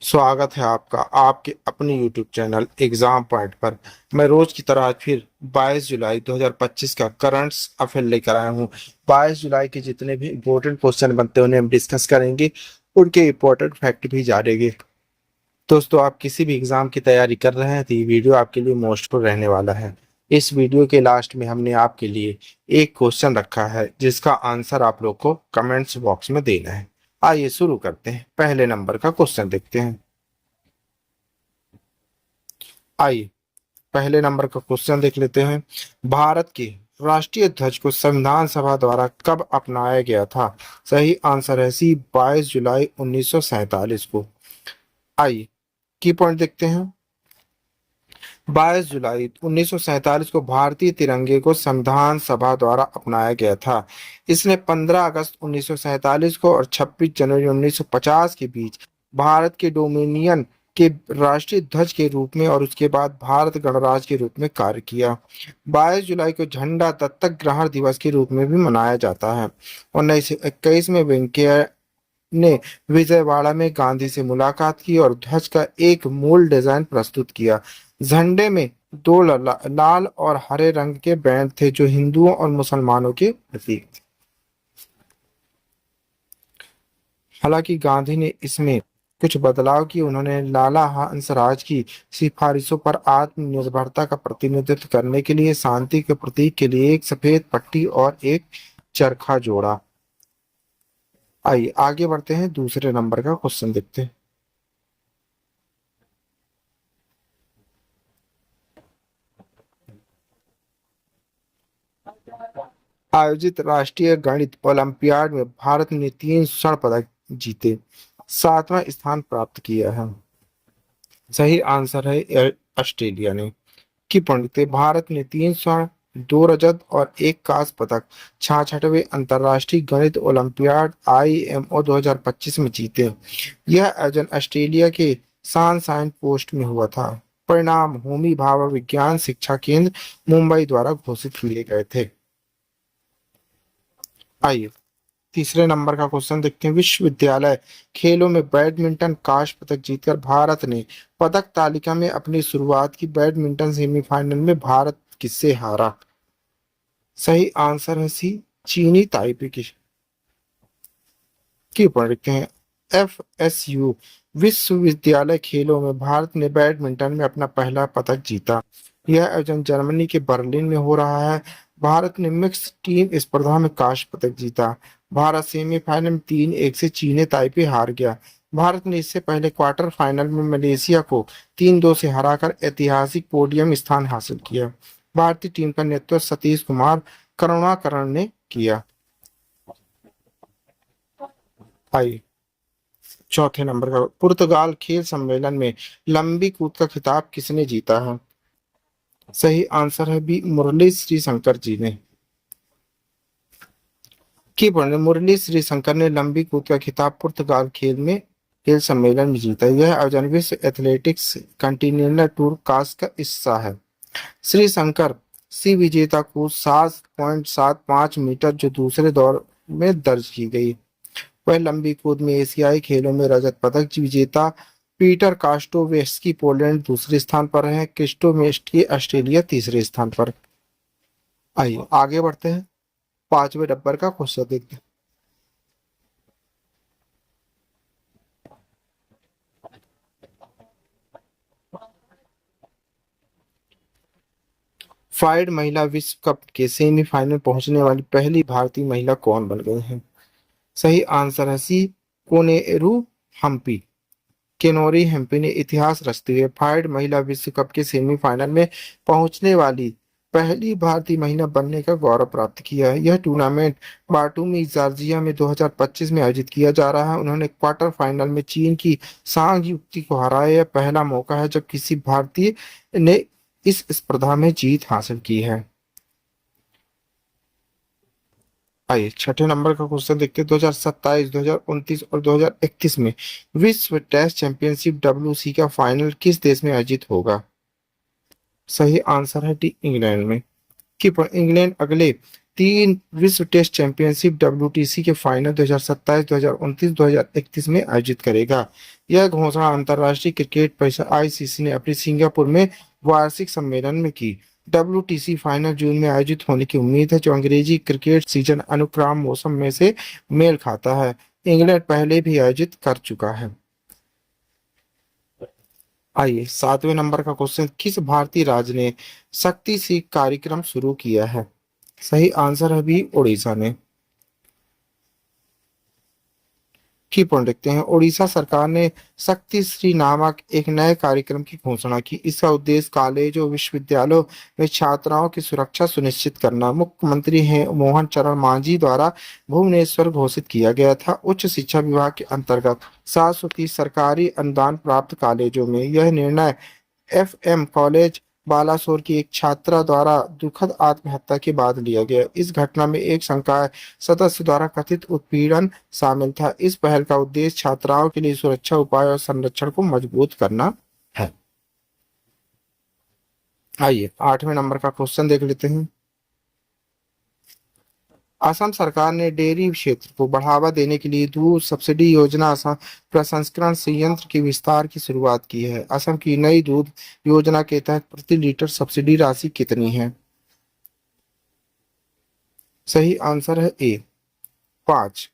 स्वागत है आपका आपके अपने YouTube चैनल एग्जाम पॉइंट पर। मैं रोज की तरह आज फिर 22 जुलाई 2025 का करंट्स अफेयर लेकर आया हूँ। 22 जुलाई के जितने भी इम्पोर्टेंट क्वेश्चन बनते हैं उन्हें हम डिस्कस करेंगे, उनके इम्पोर्टेंट फैक्ट भी जानेंगे। दोस्तों, आप किसी भी एग्जाम की तैयारी कर रहे हैं तो ये वीडियो आपके लिए मोस्टफुल रहने वाला है। इस वीडियो के लास्ट में हमने आपके लिए एक क्वेश्चन रखा है जिसका आंसर आप लोग को कमेंट्स बॉक्स में देना है। आइए शुरू करते हैं, पहले नंबर का क्वेश्चन देखते हैं। आइए पहले नंबर का क्वेश्चन देख लेते हैं। भारत के राष्ट्रीय ध्वज को संविधान सभा द्वारा कब अपनाया गया था? सही आंसर है सी, 22 जुलाई 1947 को। आइए की पॉइंट देखते हैं। 22 जुलाई 1947 को भारतीय तिरंगे को संविधान सभा द्वारा अपनाया गया था। इसने 15 अगस्त 1947 को और 26 जनवरी 1950 के बीच भारत के डोमिनियन के राष्ट्रीय ध्वज के रूप में और उसके बाद भारत गणराज्य के रूप में कार्य किया। 22 जुलाई को झंडा दत्तक ग्रहण दिवस के रूप में भी मनाया जाता है। 1921 में वेंकैया ने विजयवाड़ा में गांधी से मुलाकात की और ध्वज का एक मूल डिजाइन प्रस्तुत किया। झंडे में दो लाल और हरे रंग के बैंड थे जो हिंदुओं और मुसलमानों के प्रतीक थे। हालांकि गांधी ने इसमें कुछ बदलाव किए। उन्होंने लाला हंसराज की सिफारिशों पर आत्मनिर्भरता का प्रतिनिधित्व करने के लिए शांति के प्रतीक के लिए एक सफेद पट्टी और एक चरखा जोड़ा। आइए आगे बढ़ते हैं, दूसरे नंबर का क्वेश्चन देखते हैं। आयोजित राष्ट्रीय गणित ओलंपियाड में भारत ने 3 स्वर्ण पदक जीते, 7वां स्थान प्राप्त किया है। सही आंसर है ऑस्ट्रेलिया ने। की पंडित भारत ने 3 स्वर्ण, 2 रजत और 1 कांस्य पदक 66वें अंतर्राष्ट्रीय गणित ओलंपियाड IMO 2025 में जीते। यह आयोजन ऑस्ट्रेलिया के सनशाइन कोस्ट में हुआ था। परिणाम होमी भाभा विज्ञान शिक्षा केंद्र मुंबई द्वारा घोषित किए गए थे। आइए तीसरे नंबर का क्वेश्चन देखते हैं। विश्वविद्यालय खेलों में बैडमिंटन कांस्य पदक जीतकर भारत ने पदक तालिका में अपनी शुरुआत की। बैडमिंटन सेमीफाइनल में भारत किससे हारा? सही आंसर है सी, चीनी ताइपे की ऊपर लिखते हैं। FSU विश्वविद्यालय खेलों में भारत ने बैडमिंटन में अपना पहला पदक जीता। यह आयोजन जर्मनी के बर्लिन में हो रहा है। भारत ने मिक्स टीम स्पर्धा में कांस्य पदक जीता। भारत सेमीफाइनल में 3-1 से चीनी ताइपे हार गया। भारत ने इससे पहले क्वार्टर फाइनल में मलेशिया को 3-2 से हराकर ऐतिहासिक पोडियम स्थान हासिल किया। भारतीय टीम का नेतृत्व सतीश कुमार करुणाकरण ने किया। आइए चौथे नंबर का, पुर्तगाल खेल सम्मेलन में लंबी कूद का खिताब किसने जीता है? सही आंसर है बी, मुरली श्रीशंकर जी ने। की पढ़ने मुरली श्रीशंकर ने लंबी कूद का खिताब पुर्तगाल खेल सम्मेलन में जीता। यह आयोजन विश्व एथलेटिक्स कंटिनेंटल टूर कास्ट का हिस्सा है। श्रीशंकर सी विजेता कूद 7.75 मीटर जो दूसरे दौर में दर्ज की गई। वह लंबी कूद में एशियाई खेलों में रजत पदक विजेता पीटर कास्टोवेस्की पोलैंड दूसरे स्थान पर है। क्रिस्टोमेस्की ऑस्ट्रेलिया तीसरे स्थान पर। आइए आगे बढ़ते हैं, 5वें नंबर का क्वेश्चन देखते हैं। फाइड महिला विश्व कप के सेमीफाइनल पहुंचने वाली पहली भारतीय महिला कौन बन गई है? सही आंसर है सी, कोनेरू हम्पी। केनोरी हम्पी ने इतिहास रचते हुए फाइड महिला विश्व कप के सेमीफाइनल में पहुंचने वाली पहली भारतीय महिला बनने का गौरव प्राप्त किया है। यह टूर्नामेंट बाटू जॉर्जिया में 2025 में आयोजित किया जा रहा है। उन्होंने क्वार्टर फाइनल में चीन की सांग युक्ति को हराया। यह पहला मौका है जब किसी भारतीय ने इस स्पर्धा में जीत हासिल की है। आइए छठे नंबर का क्वेश्चन देखते हैं। 2027, 2029 और 2031 में विश्व टेस्ट चैंपियनशिप WC का फाइनल किस देश में आयोजित होगा? सही आंसर है डी, इंग्लैंड में। कि इंग्लैंड अगले 3 विश्व टेस्ट चैंपियनशिप WTC के फाइनल 2027, 2029, 2031 में आयोजित करेगा। यह घोषणा अंतर्राष्ट्रीय क्रिकेट परिषद आईसीसी ने अपनी सिंगापुर में वार्षिक सम्मेलन में की। WTC फाइनल जून में आयोजित होने की उम्मीद है, जो अंग्रेजी क्रिकेट सीजन अनुक्रम मौसम में से मेल खाता है। इंग्लैंड पहले भी आयोजित कर चुका है। आइए 7वें नंबर का क्वेश्चन, किस भारतीय राज्य ने शक्ति सीख कार्यक्रम शुरू किया है? सही आंसर है बी, उड़ीसा ने। की पॉइंट देखते हैं। ओडिशा सरकार ने शक्ति श्री नामक एक नए कार्यक्रम की घोषणा की। इसका उद्देश्य कॉलेजों और विश्वविद्यालयों में छात्राओं की सुरक्षा सुनिश्चित करना। मुख्यमंत्री है मोहन चरण मांझी द्वारा भुवनेश्वर घोषित किया गया था। उच्च शिक्षा विभाग के अंतर्गत 730 सरकारी अनुदान प्राप्त कॉलेजों में यह निर्णय FM कॉलेज बालासोर की एक छात्रा द्वारा दुखद आत्महत्या के बाद लिया गया। इस घटना में एक संकाय सदस्य द्वारा कथित उत्पीड़न शामिल था। इस पहल का उद्देश्य छात्राओं के लिए सुरक्षा उपाय और संरक्षण को मजबूत करना है। आइए 8वें नंबर का क्वेश्चन देख लेते हैं। असम सरकार ने डेयरी क्षेत्र को बढ़ावा देने के लिए दूध सब्सिडी योजना असम प्रसंस्करण संयंत्र के विस्तार की शुरुआत की है। असम की नई दूध योजना के तहत प्रति लीटर सब्सिडी राशि कितनी है? सही आंसर है ए, 5।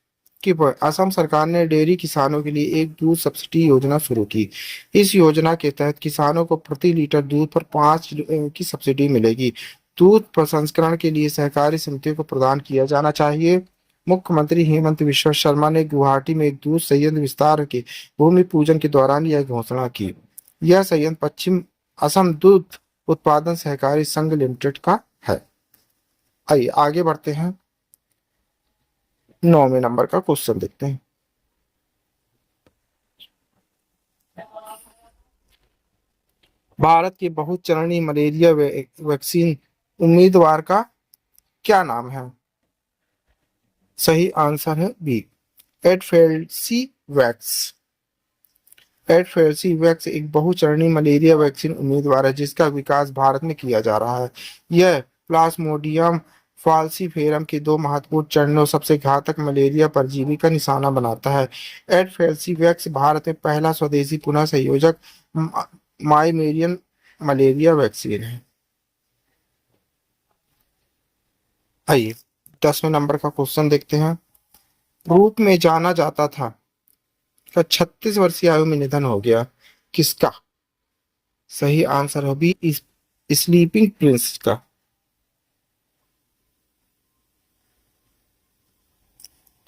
असम सरकार ने डेयरी किसानों के लिए एक दूध सब्सिडी योजना शुरू की। इस योजना के तहत किसानों को प्रति लीटर दूध पर 5 की सब्सिडी मिलेगी। दूध प्रसंस्करण के लिए सहकारी समितियों को प्रदान किया जाना चाहिए। मुख्यमंत्री हेमंत बिश्वा शर्मा ने गुवाहाटी में एक दूध संयंत्र विस्तार के भूमि पूजन के दौरान यह घोषणा की। यह संयंत्र पश्चिम असम दूध उत्पादन सहकारी संघ लिमिटेड का है। आइए आगे बढ़ते हैं। 9वें नंबर का क्वेश्चन देखते हैं। भारत के बहुचरणीय मलेरिया वैक्सीन उम्मीदवार का क्या नाम है? सही आंसर है बी, एडफेल्सी वैक्स। एडफेल्सी वैक्स एक बहुचरणीय मलेरिया वैक्सीन उम्मीदवार है, जिसका विकास भारत में किया जा रहा है। यह प्लाज्मोडियम फाल्सीफेरम के 2 महत्वपूर्ण चरणों सबसे घातक मलेरिया परजीवी का निशाना बनाता है। एडफेल्सी वैक्स भारत में पहला स्वदेशी पुनः संयोजक माइमेरियन मलेरिया वैक्सीन है। आइए 10वें नंबर का क्वेश्चन देखते हैं। रूप में जाना जाता था का 36 वर्षीय आयु में निधन हो गया, किसका? सही आंसर है बी, स्लीपिंग प्रिंस का।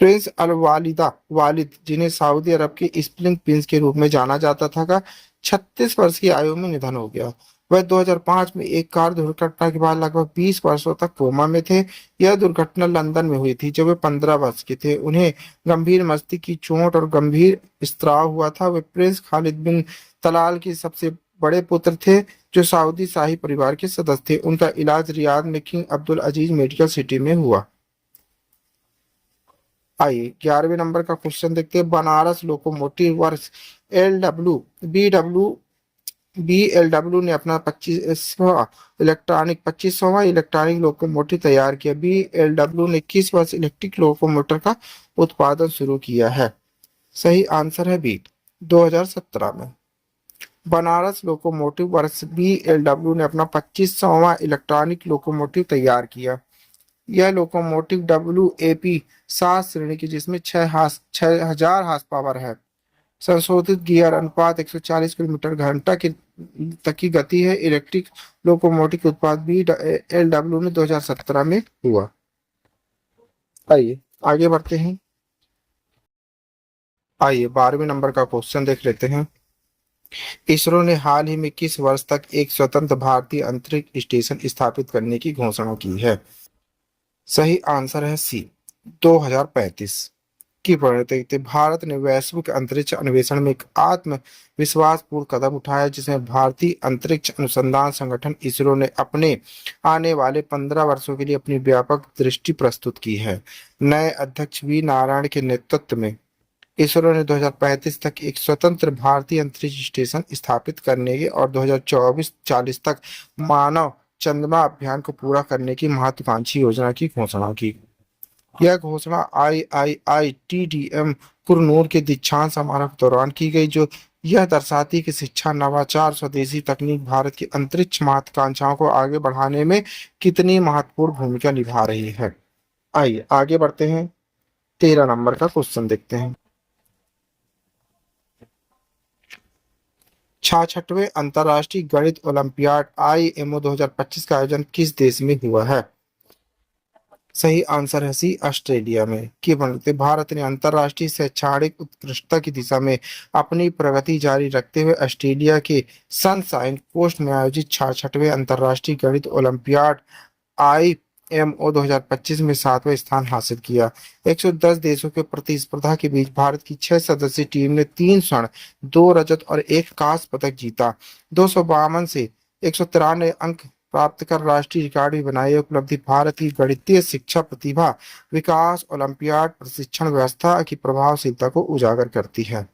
प्रिंस अल वालिदा वालिद, जिन्हें सऊदी अरब के स्प्रिंग प्रिंस के रूप में जाना जाता था, का 36 वर्ष की आयु में निधन हो गया। वह 2005 में एक कार दुर्घटना के बाद लगभग 20 वर्षों तक कोमा में थे। यह दुर्घटना लंदन में हुई थी जब वे 15 वर्ष के थे। उन्हें गंभीर मस्तिष्क की चोट और गंभीर स्त्राव हुआ था। वे प्रिंस खालिद बिन तलाल के सबसे बड़े पुत्र थे, जो सऊदी शाही परिवार के सदस्य थे। उनका इलाज रियाद में किंग अब्दुल अजीज मेडिकल सिटी में हुआ। आइए 11वें नंबर का क्वेश्चन देखते हैं। बनारस लोकोमोटिव वर्क्स BLW ने अपना 25वां इलेक्ट्रॉनिक लोकोमोटिव तैयार किया। BLW ने किस वर्ष इलेक्ट्रिक लोकोमोटर का उत्पादन शुरू किया है? सही आंसर है बी, 2017 में। बनारस लोकोमोटिव वर्क्स BLW ने अपना 25वां इलेक्ट्रॉनिक लोकोमोटिव तैयार किया। यह लोकोमोटिव WAP 7 श्रेणी की, जिसमें 6000 हार्स पावर है। संशोधित गियर अनुपात 140 किलोमीटर घंटा की तक की गति है। इलेक्ट्रिक लोकोमोटिव के उत्पाद BLW ने 2017 में हुआ। आइए आगे बढ़ते हैं। आइए 12वें नंबर का क्वेश्चन देख लेते हैं। इसरो ने हाल ही में किस वर्ष तक एक स्वतंत्र भारतीय अंतरिक्ष स्टेशन स्थापित करने की घोषणा की है? सही आंसर है सी, 2035 की परिणति। भारत ने वैश्विक अंतरिक्ष अन्वेषण में एक आत्मविश्वासपूर्ण कदम उठाया, जिसमें भारतीय अंतरिक्ष अनुसंधान संगठन इसरो ने अपने आने वाले 15 वर्षों के लिए अपनी व्यापक दृष्टि प्रस्तुत की है। नए अध्यक्ष वी नारायण के नेतृत्व में इसरो ने 2035 तक एक स्वतंत्र भारतीय अंतरिक्ष स्टेशन स्थापित करने की और 2024-40 तक मानव चंद्रमा अभियान को पूरा करने की महत्वाकांक्षी योजना की घोषणा की। यह घोषणा IIITDM कुरनूल के दीक्षांत समारोह के दौरान की गई, जो यह दर्शाती कि शिक्षा, नवाचार, स्वदेशी तकनीक भारत की अंतरिक्ष महत्वाकांक्षाओं को आगे बढ़ाने में कितनी महत्वपूर्ण भूमिका निभा रही है। आइए आगे बढ़ते हैं, 13 नंबर का क्वेश्चन देखते हैं। 66वें अंतर्राष्ट्रीय गणित ओलंपियाड IMO 2025 का आयोजन किस देश में हुआ है? सही आंसर है सी, ऑस्ट्रेलिया में। की बनते भारत ने अंतर्राष्ट्रीय शैक्षणिक उत्कृष्टता की दिशा में अपनी प्रगति जारी रखते हुए ऑस्ट्रेलिया के सनशाइन कोस्ट में आयोजित 66वें अंतर्राष्ट्रीय गणित ओलंपियाड IMO 2025 में 7वां स्थान हासिल किया। 110 देशों के प्रतिस्पर्धा के बीच भारत की 6 सदस्यीय टीम ने 3 स्वर्ण, 2 रजत और 1 कांस्य पदक जीता। 252 से 193 अंक प्राप्त कर राष्ट्रीय रिकॉर्ड भी बनाए। ये उपलब्धि भारत की गणितीय शिक्षा प्रतिभा विकास, ओलंपियाड प्रशिक्षण व्यवस्था की प्रभावशीलता को उजागर करती है।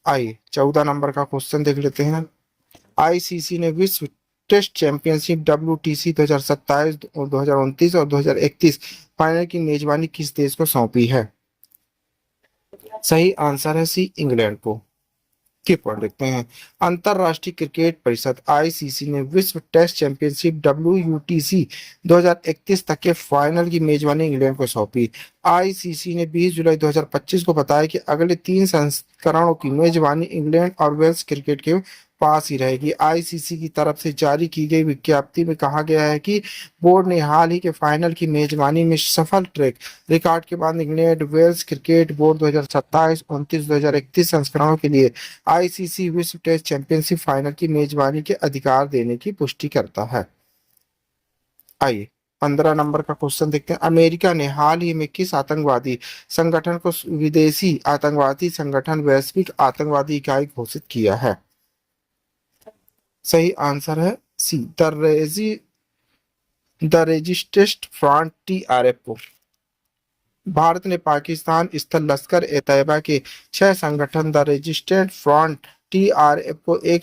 आइए 14 नंबर का क्वेश्चन देख लेते हैं। आईसीसी ने विश्व टेस्ट चैंपियनशिप WTC 2027, 2029 और 2031 फाइनल की मेजबानी किस देश को सौंपी है? सही आंसर है सी, इंग्लैंड को। के पॉइंट देखते हैं। अंतरराष्ट्रीय क्रिकेट परिषद ICC ने विश्व टेस्ट चैंपियनशिप WTC 2031 तक के फाइनल की मेजबानी इंग्लैंड को सौंपी। ICC ने 20 जुलाई 2025 को बताया कि अगले 3 संस्करणों की मेजबानी इंग्लैंड और वेल्स क्रिकेट के पास ही रहेगी। ICC की तरफ से जारी की गई विज्ञप्ति में कहा गया है कि बोर्ड ने हाल ही के फाइनल की मेजबानी में सफल ट्रैक रिकॉर्ड के बाद इंग्लैंड वेल्स क्रिकेट बोर्ड 2027, 29, 2031 संस्करणों के लिए ICC विश्व टेस्ट चैंपियनशिप फाइनल की मेजबानी के अधिकार देने की पुष्टि करता है। आइए 15 नंबर का क्वेश्चन देखते हैं। अमेरिका ने हाल ही में किस आतंकवादी संगठन को विदेशी आतंकवादी संगठन वैश्विक आतंकवादी इकाई घोषित किया है? सही आंसर है सी, द रेजिस्टेंस फ्रंट TRF को। भारत ने पाकिस्तान स्थित लश्कर ए तैयबा के 6 संगठन द रेजिस्टेंस फ्रंट TRF को एक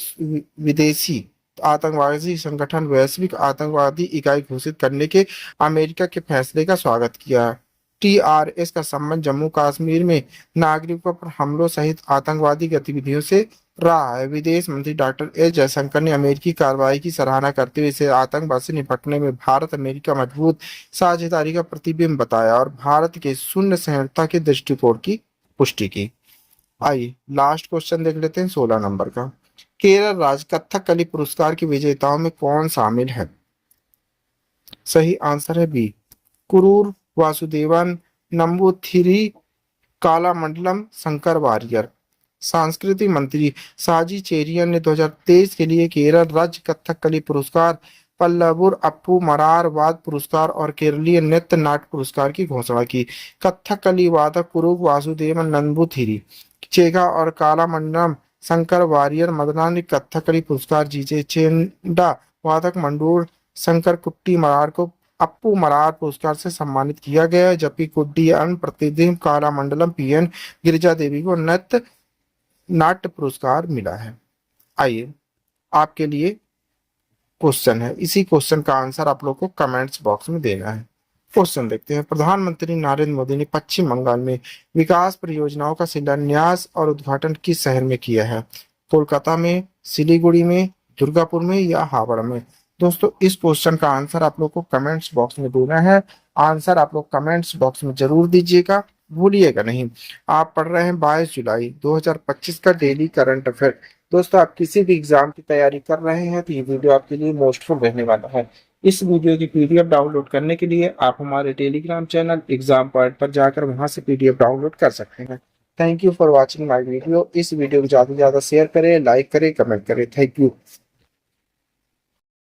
विदेशी आतंकवादी संगठन वैश्विक आतंकवादी इकाई घोषित करने के अमेरिका के फैसले का स्वागत किया। TRS का संबंध जम्मू कश्मीर में नागरिकों पर हमलों सहित आतंकवादी गतिविधियों से रहा है। विदेश मंत्री डॉक्टर एस जयशंकर ने अमेरिकी कार्रवाई की सराहना करते हुए इसे आतंकवाद से निपटने में भारत अमेरिका मजबूत साझेदारी का प्रतिबिंब बताया और भारत के शून्य सहिष्णुता के दृष्टिकोण की पुष्टि की। आइए लास्ट क्वेश्चन देख लेते हैं, 16 नंबर का। केरल राज्य कथकली पुरस्कार के विजेताओं में कौन शामिल है? सही आंसर है बी, कुरूर वासुदेवन नंबूथिरी कालामंडलम शंकर वारियर। सांस्कृतिक मंत्री साजी चेरियन ने 2023 के लिए केरल राज्य कथकली पुरस्कार, पल्लवुर अप्पू मरार वाद पुरस्कार और केरलीय नृत्य नाट्य पुरस्कार की घोषणा की। कथकली वादक कुरूप वासुदेवन नंबूथिरी चेगा और कालामंडलम शंकर वारियर मदना ने कथकली पुरस्कार जीते। चेंडा वादक मंडूर शंकर कुट्टी मरार को अप्पू मरार पुरस्कार से सम्मानित किया गया है, जबकि कुड्डियन प्रतिनिधि कालामंडलम PN गिरिजा देवी को नृत्य नाट्य पुरस्कार मिला है। आइए आपके लिए क्वेश्चन है, इसी क्वेश्चन का आंसर आप लोग को कमेंट्स बॉक्स में देना है। क्वेश्चन देखते हैं। प्रधानमंत्री नरेंद्र मोदी ने पश्चिम बंगाल में विकास परियोजनाओं का शिलान्यास और उद्घाटन किस शहर में किया है? कोलकाता में, सिलीगुड़ी में, दुर्गापुर में या हावड़ा में? दोस्तों इस क्वेश्चन का आंसर आप लोग को कमेंट्स बॉक्स में देना है। आंसर आप लोग कमेंट्स बॉक्स में जरूर दीजिएगा, भूलिएगा नहीं। आप पढ़ रहे हैं 22 जुलाई 2025 का डेली करंट अफेयर। दोस्तों आप किसी भी एग्जाम की तैयारी कर रहे हैं तो ये वीडियो आपके लिए मोस्टफुल रहने वाला है। इस वीडियो की PDF डाउनलोड करने के लिए आप हमारे टेलीग्राम चैनल एग्जाम पॉइंट पर जाकर वहां से PDF डाउनलोड कर सकते हैं। Thank you for watching my video. इस वीडियो को ज्यादा से ज्यादा शेयर करें, लाइक करें, कमेंट करें। Thank you.